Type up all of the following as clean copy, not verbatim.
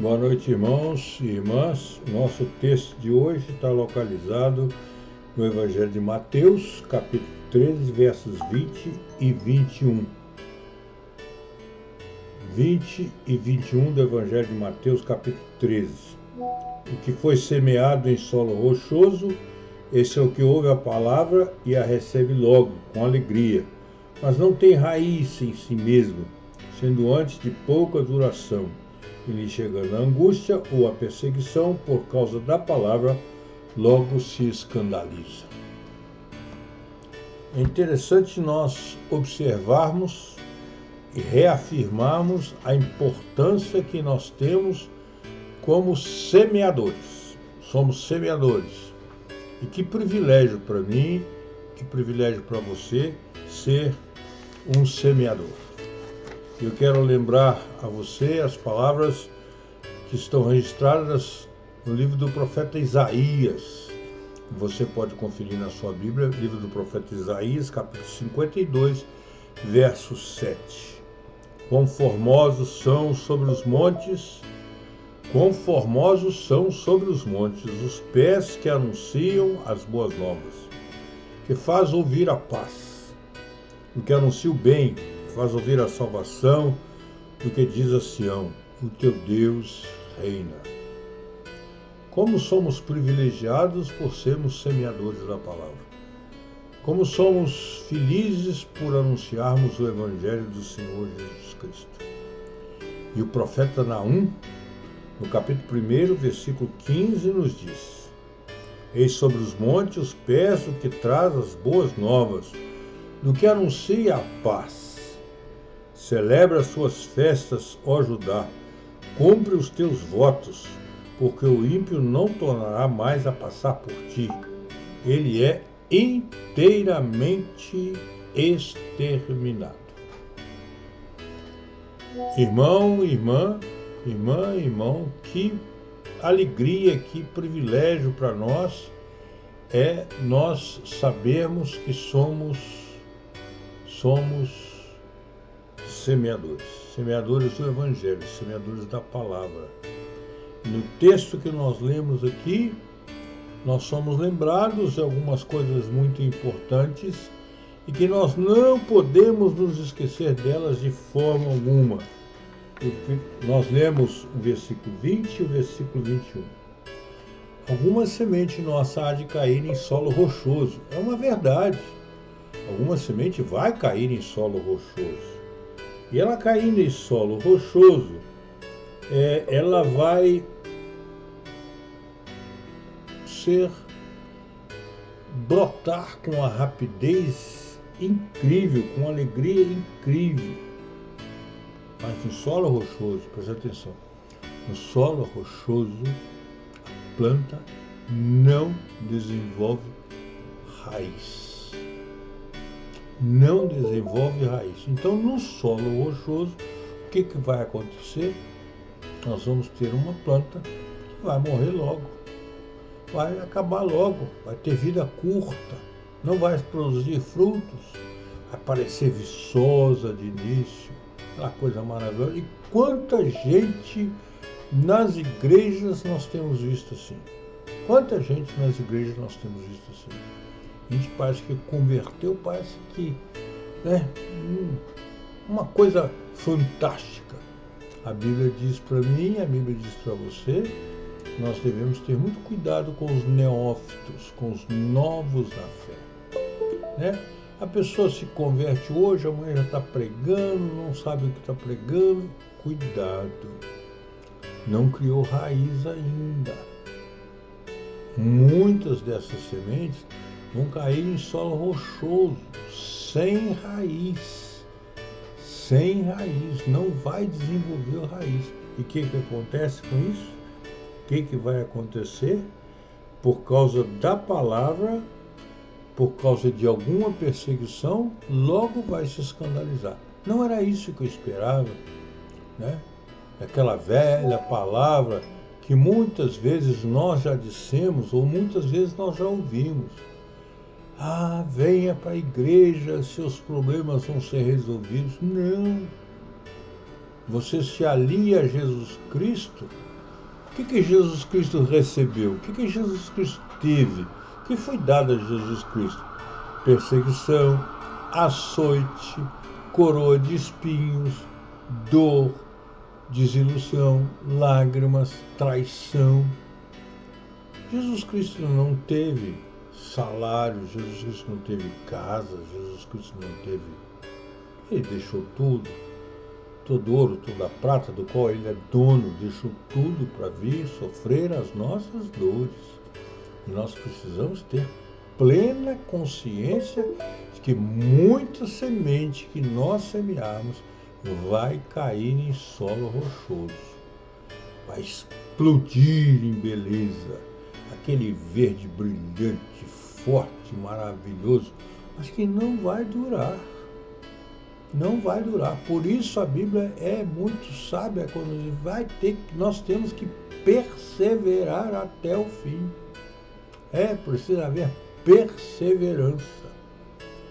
Boa noite, irmãos e irmãs. Nosso texto de hoje está localizado no Evangelho de Mateus, capítulo 13, versos 20 e 21. 20 e 21 do Evangelho de Mateus, capítulo 13. O que foi semeado em solo rochoso, esse é o que ouve a palavra e a recebe logo, com alegria, mas não tem raiz em si mesmo, sendo antes de pouca duração. E lhe chegando a angústia ou a perseguição por causa da palavra, logo se escandaliza. É interessante nós observarmos e reafirmarmos a importância que nós temos como semeadores. Somos semeadores. E que privilégio para mim, que privilégio para você ser um semeador. Eu quero lembrar a você as palavras que estão registradas no livro do profeta Isaías. Você pode conferir na sua Bíblia, livro do profeta Isaías, capítulo 52, verso 7. Quão formosos são sobre os montes, quão formosos são sobre os montes os pés que anunciam as boas novas, que faz ouvir a paz, o que anuncia o bem, faz ouvir a salvação, do que diz a Sião, o teu Deus reina. Como somos privilegiados por sermos semeadores da palavra. Como somos felizes por anunciarmos o Evangelho do Senhor Jesus Cristo. E o profeta Naum, no capítulo 1, versículo 15, nos diz: Eis sobre os montes os pés do que traz as boas novas, do que anuncia a paz. Celebra as suas festas, ó Judá, cumpre os teus votos, porque o ímpio não tornará mais a passar por ti. Ele é inteiramente exterminado. Irmão, irmão, que alegria, que privilégio para nós é nós sabermos que somos semeadores do Evangelho, semeadores da palavra. No texto que nós lemos aqui, nós somos lembrados de algumas coisas muito importantes e que nós não podemos nos esquecer delas de forma alguma. Nós lemos o versículo 20 e o versículo 21. Alguma semente nossa há de cair em solo rochoso. É uma verdade. Alguma semente vai cair em solo rochoso. E ela caindo em solo rochoso, ela vai brotar com uma rapidez incrível, com uma alegria incrível. Mas no solo rochoso, presta atenção, no solo rochoso, a planta não desenvolve raiz. Não desenvolve raiz. Então, no solo rochoso, o que vai acontecer? Nós vamos ter uma planta que vai morrer logo, vai acabar logo, vai ter vida curta, não vai produzir frutos, vai parecer viçosa de início, aquela coisa maravilhosa. E quanta gente nas igrejas nós temos visto assim? Quanta gente nas igrejas nós temos visto assim? A gente parece que converteu, parece que uma coisa fantástica. A Bíblia diz para mim, a Bíblia diz para você, nós devemos ter muito cuidado com os neófitos, com os novos na fé. A pessoa se converte hoje, amanhã já está pregando, não sabe o que está pregando. Cuidado, não criou raiz ainda. Muitas dessas sementes vão cair em solo rochoso, sem raiz, não vai desenvolver raiz. E o que acontece com isso? O que vai acontecer? Por causa da palavra, por causa de alguma perseguição, logo vai se escandalizar. Não era isso que eu esperava, Aquela velha palavra que muitas vezes nós já dissemos, ou muitas vezes nós já ouvimos. Venha para a igreja, seus problemas vão ser resolvidos. Não. você se alia a Jesus Cristo, o que Jesus Cristo recebeu? O que Jesus Cristo teve? O que foi dado a Jesus Cristo? Perseguição, açoite, coroa de espinhos, dor, desilusão, lágrimas, traição. Jesus Cristo não teve salário, Jesus Cristo não teve casa, Jesus Cristo não teve... Ele deixou tudo, todo ouro, toda a prata, do qual ele é dono, deixou tudo para vir sofrer as nossas dores. E nós precisamos ter plena consciência de que muita semente que nós semearmos vai cair em solo rochoso, vai explodir em beleza, aquele verde brilhante, forte, maravilhoso, mas que não vai durar. Não vai durar. Por isso a Bíblia é muito sábia quando nós temos que perseverar até o fim. Precisa haver perseverança.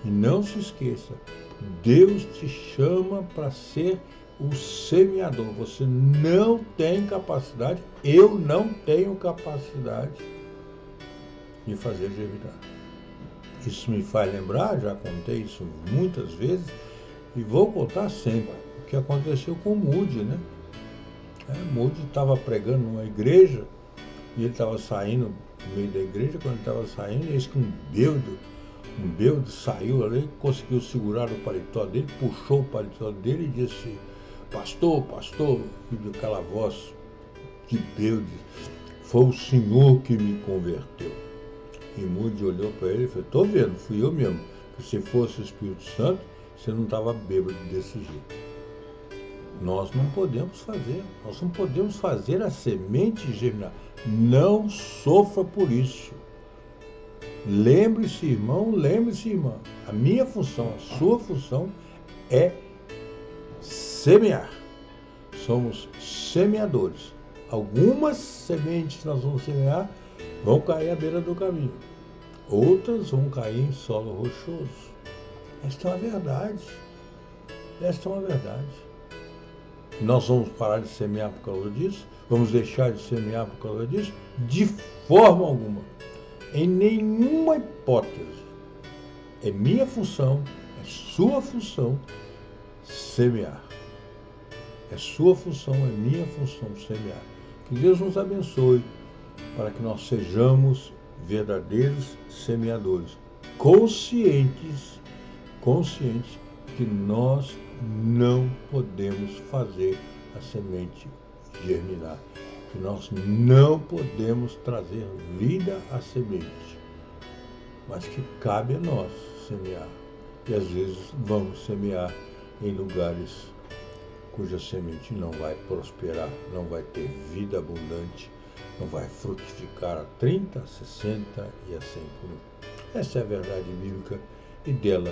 E não se esqueça, Deus te chama para ser o semeador. Você não tem capacidade, eu não tenho capacidade de fazer germinar. Isso me faz lembrar, já contei isso muitas vezes, e vou contar sempre, o que aconteceu com o Moody, né? Moody estava pregando numa igreja, e ele estava saindo no meio da igreja, quando ele estava saindo, eis que um bêbado saiu ali, conseguiu segurar o paletó dele, puxou o paletó dele e disse: pastor, e aquela voz de Deus, foi o Senhor que me converteu. E Moody olhou para ele e falou: estou vendo, fui eu mesmo, que se fosse o Espírito Santo, você não estava bêbado desse jeito. Nós não podemos fazer a semente germinar. Não sofra por isso. Lembre-se, irmão, lembre-se, irmã. A minha função, a sua função é semear. Somos semeadores. Algumas sementes que nós vamos semear vão cair à beira do caminho. Outras vão cair em solo rochoso. Esta é uma verdade. Esta é uma verdade. Nós vamos parar de semear por causa disso? Vamos deixar de semear por causa disso? De forma alguma. Em nenhuma hipótese. É minha função, é sua função semear. É sua função, é minha função semear. Que Deus nos abençoe para que nós sejamos verdadeiros semeadores, conscientes que nós não podemos fazer a semente germinar, que nós não podemos trazer vida à semente, mas que cabe a nós semear. E às vezes vamos semear em lugares cuja semente não vai prosperar, não vai ter vida abundante, não vai frutificar a 30, a 60 e a 100 por um. Essa é a verdade bíblica e dela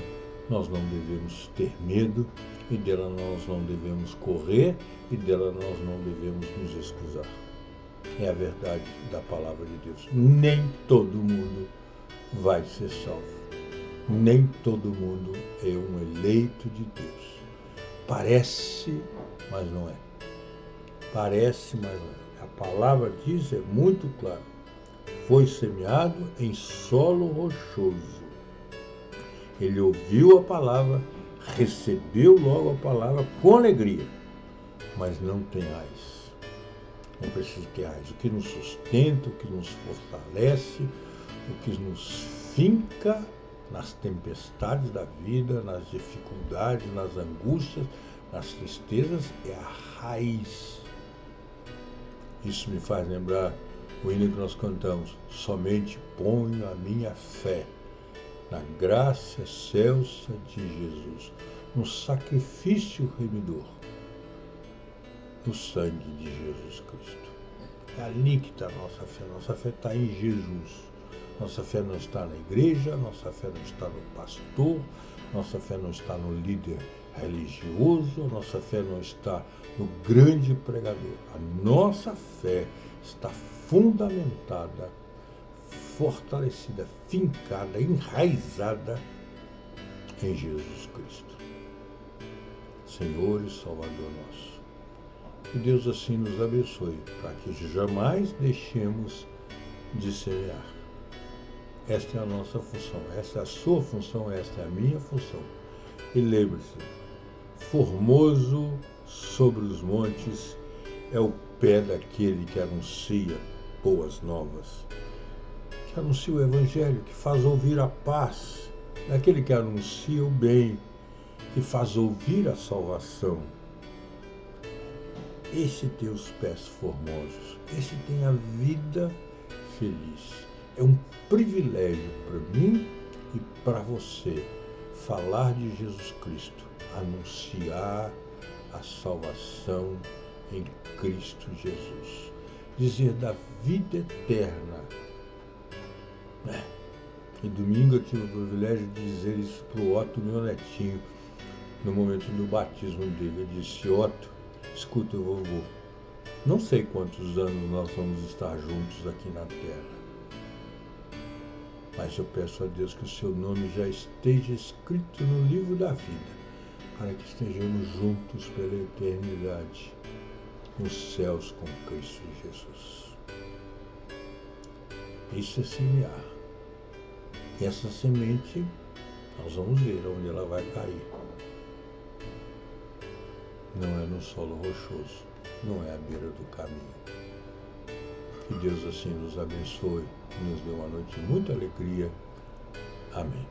nós não devemos ter medo, e dela nós não devemos correr, e dela nós não devemos nos excusar. É a verdade da palavra de Deus. Nem todo mundo vai ser salvo. Nem todo mundo é um eleito de Deus. Parece, mas não é. Parece, mas não é. A palavra diz, é muito clara. Foi semeado em solo rochoso. Ele ouviu a palavra, recebeu logo a palavra com alegria, mas não tem raiz. Não precisa ter raiz. O que nos sustenta, o que nos fortalece, o que nos finca nas tempestades da vida, nas dificuldades, nas angústias, nas tristezas, é a raiz. Isso me faz lembrar o hino que nós cantamos: somente ponho a minha fé na graça excelsa de Jesus, no sacrifício remidor, no sangue de Jesus Cristo. É ali que está a nossa fé. Nossa fé está em Jesus. Nossa fé não está na igreja, nossa fé não está no pastor, nossa fé não está no líder religioso, nossa fé não está no grande pregador. A nossa fé está fundamentada, fortalecida, fincada, enraizada em Jesus Cristo, Senhor e Salvador nosso. Que Deus assim nos abençoe, para que jamais deixemos de semear. Esta é a nossa função, esta é a sua função, esta é a minha função. E lembre-se, formoso sobre os montes é o pé daquele que anuncia boas novas, que anuncia o Evangelho, que faz ouvir a paz, daquele que anuncia o bem, que faz ouvir a salvação. Esse tem os pés formosos, esse tem a vida feliz. É um privilégio para mim e para você falar de Jesus Cristo, anunciar a salvação em Cristo Jesus, dizer da vida eterna. E domingo eu tive o privilégio de dizer isso para o Otto, meu netinho, no momento do batismo dele. Eu disse: Otto, escuta, vovô, não sei quantos anos nós vamos estar juntos aqui na Terra, mas eu peço a Deus que o seu nome já esteja escrito no livro da vida, para que estejamos juntos pela eternidade, nos céus com Cristo Jesus. Isso é semear. E essa semente, nós vamos ver onde ela vai cair. Não é no solo rochoso, não é à beira do caminho. Que Deus assim nos abençoe, nos dê uma noite de muita alegria. Amém.